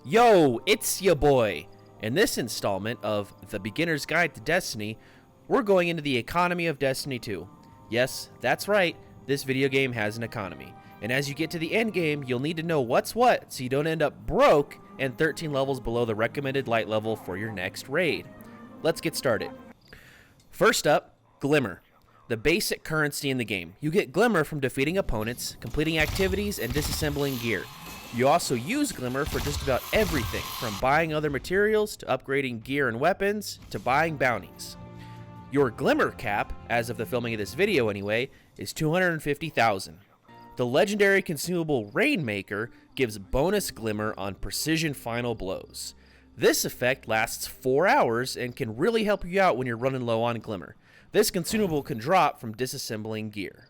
Yo, it's ya boy! In this installment of The Beginner's Guide to Destiny, we're going into the economy of Destiny 2. Yes, that's right, this video game has an economy. And as you get to the end game, you'll need to know what's what so you don't end up broke and 13 levels below the recommended light level for your next raid. Let's get started. First up, Glimmer. The basic currency in the game. You get Glimmer from defeating opponents, completing activities, and disassembling gear. You also use Glimmer for just about everything, from buying other materials, to upgrading gear and weapons, to buying bounties. Your Glimmer cap, as of the filming of this video anyway, is 250,000. The legendary consumable Rainmaker gives bonus Glimmer on precision final blows. This effect lasts 4 hours and can really help you out when you're running low on Glimmer. This consumable can drop from disassembling gear.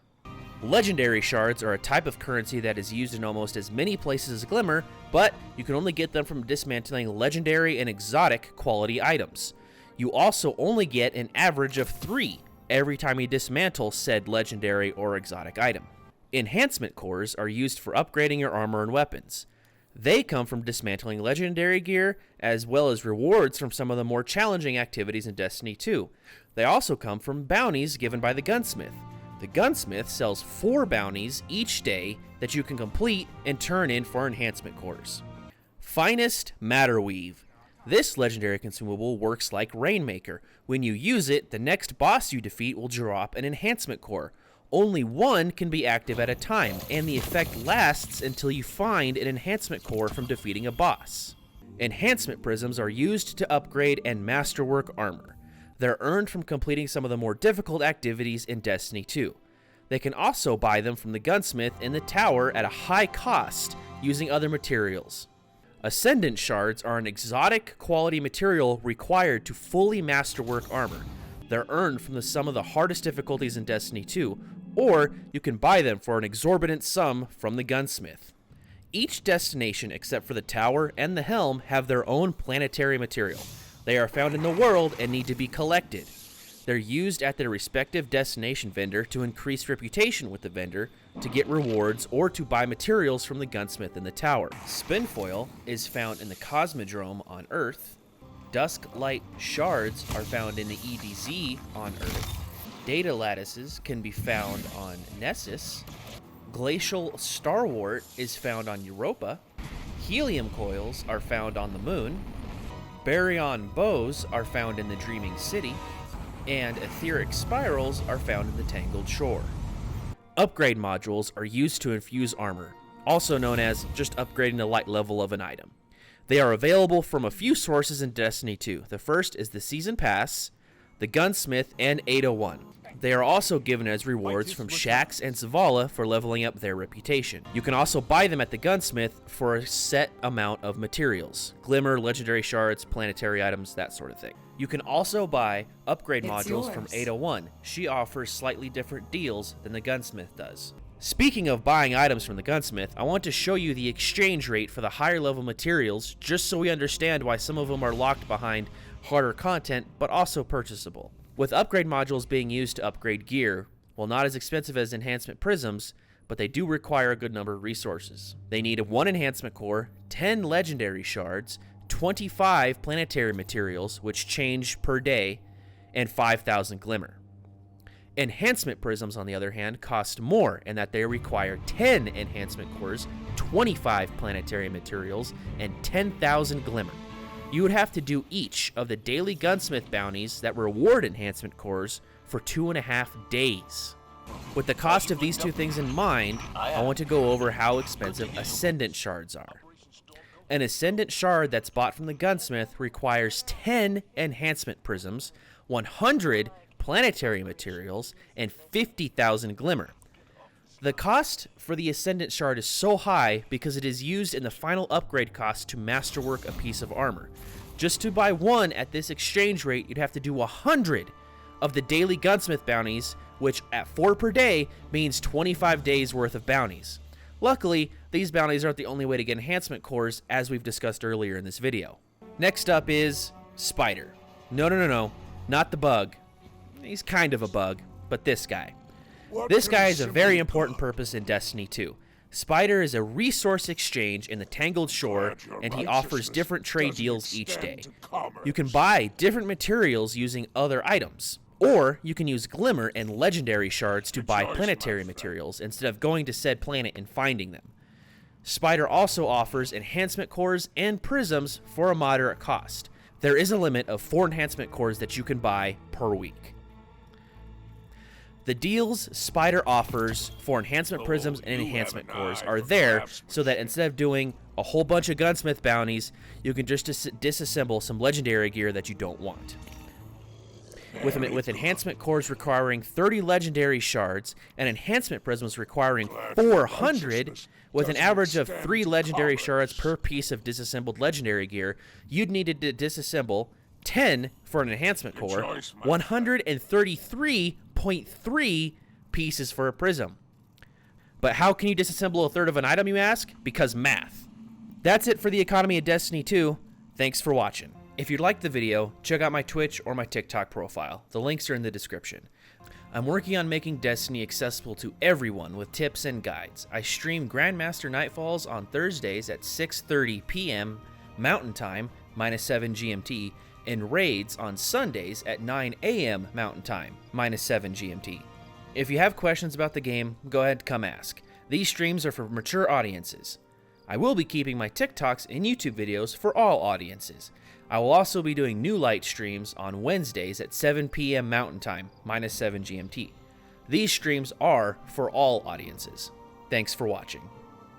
Legendary shards are a type of currency that is used in almost as many places as Glimmer, but you can only get them from dismantling legendary and exotic quality items. You also only get an average of 3 every time you dismantle said legendary or exotic item. Enhancement cores are used for upgrading your armor and weapons. They come from dismantling legendary gear, as well as rewards from some of the more challenging activities in Destiny 2. They also come from bounties given by the gunsmith. The gunsmith sells 4 bounties each day that you can complete and turn in for enhancement cores. Finest Matter Weave. This legendary consumable works like Rainmaker. When you use it, the next boss you defeat will drop an enhancement core. Only one can be active at a time, and the effect lasts until you find an enhancement core from defeating a boss. Enhancement prisms are used to upgrade and masterwork armor. They're earned from completing some of the more difficult activities in Destiny 2. They can also buy them from the gunsmith in the tower at a high cost using other materials. Ascendant shards are an exotic quality material required to fully masterwork armor. They're earned from some of the hardest difficulties in Destiny 2, or you can buy them for an exorbitant sum from the gunsmith. Each destination except for the tower and the helm have their own planetary material. They are found in the world and need to be collected. They're used at their respective destination vendor to increase reputation with the vendor, to get rewards, or to buy materials from the gunsmith in the tower. Spinfoil is found in the Cosmodrome on Earth. Dusklight shards are found in the EDZ on Earth. Data lattices can be found on Nessus. Glacial starwort is found on Europa. Helium coils are found on the Moon. Baryon bows are found in the Dreaming City. And etheric spirals are found in the Tangled Shore. Upgrade modules are used to infuse armor, also known as just upgrading the light level of an item. They are available from a few sources in Destiny 2. The first is the Season Pass, the Gunsmith, and 801. They are also given as rewards from Shaxx and Zavala for leveling up their reputation. You can also buy them at the Gunsmith for a set amount of materials. Glimmer, legendary shards, planetary items, that sort of thing. You can also buy upgrade modules from 801. She offers slightly different deals than the Gunsmith does. Speaking of buying items from the Gunsmith, I want to show you the exchange rate for the higher level materials just so we understand why some of them are locked behind harder content but also purchasable. With upgrade modules being used to upgrade gear, while not as expensive as enhancement prisms, but they do require a good number of resources. They need 1 enhancement core, 10 legendary shards, 25 planetary materials, which change per day, and 5,000 Glimmer. Enhancement prisms, on the other hand, cost more in that they require 10 enhancement cores, 25 planetary materials, and 10,000 Glimmer. You would have to do each of the daily gunsmith bounties that reward enhancement cores for 2.5 days. With the cost of these two things in mind, I want to go over how expensive Ascendant shards are. An Ascendant shard that's bought from the gunsmith requires 10 enhancement prisms, 100 planetary materials, and 50,000 Glimmer. The cost for the Ascendant shard is so high because it is used in the final upgrade cost to masterwork a piece of armor. Just to buy one at this exchange rate, you'd have to do 100 of the daily gunsmith bounties, which at 4 per day means 25 days worth of bounties. Luckily, these bounties aren't the only way to get enhancement cores, as we've discussed earlier in this video. Next up is Spider. No, not the bug. He's kind of a bug, but this guy. This guy has a very important purpose in Destiny 2. Spider is a resource exchange in the Tangled Shore, and he offers different trade deals each day. You can buy different materials using other items, or you can use Glimmer and legendary shards to buy planetary materials instead of going to said planet and finding them. Spider also offers enhancement cores and prisms for a moderate cost. There is a limit of 4 enhancement cores that you can buy per week. The deals Spider offers for enhancement prisms and enhancement cores are there so that instead of doing a whole bunch of gunsmith bounties, you can just disassemble some legendary gear that you don't want. With enhancement cores requiring 30 legendary shards and enhancement prisms requiring 400, with an average of 3 legendary shards per piece of disassembled legendary gear, you'd need to disassemble 10 for an enhancement core, 133.3 pieces for a prism. But how can you disassemble a third of an item, you ask? Because math. That's it for the economy of Destiny 2. Thanks for watching. If you liked the video, check out my Twitch or my TikTok profile. The links are in the description. I'm working on making Destiny accessible to everyone with tips and guides. I stream Grandmaster Nightfalls on Thursdays at 6:30 p.m. Mountain Time, -7 GMT, and raids on Sundays at 9 a.m. Mountain Time, -7 GMT. If you have questions about the game, go ahead and come ask. These streams are for mature audiences. I will be keeping my TikToks and YouTube videos for all audiences. I will also be doing new light streams on Wednesdays at 7 p.m. Mountain Time, -7 GMT. These streams are for all audiences. Thanks for watching.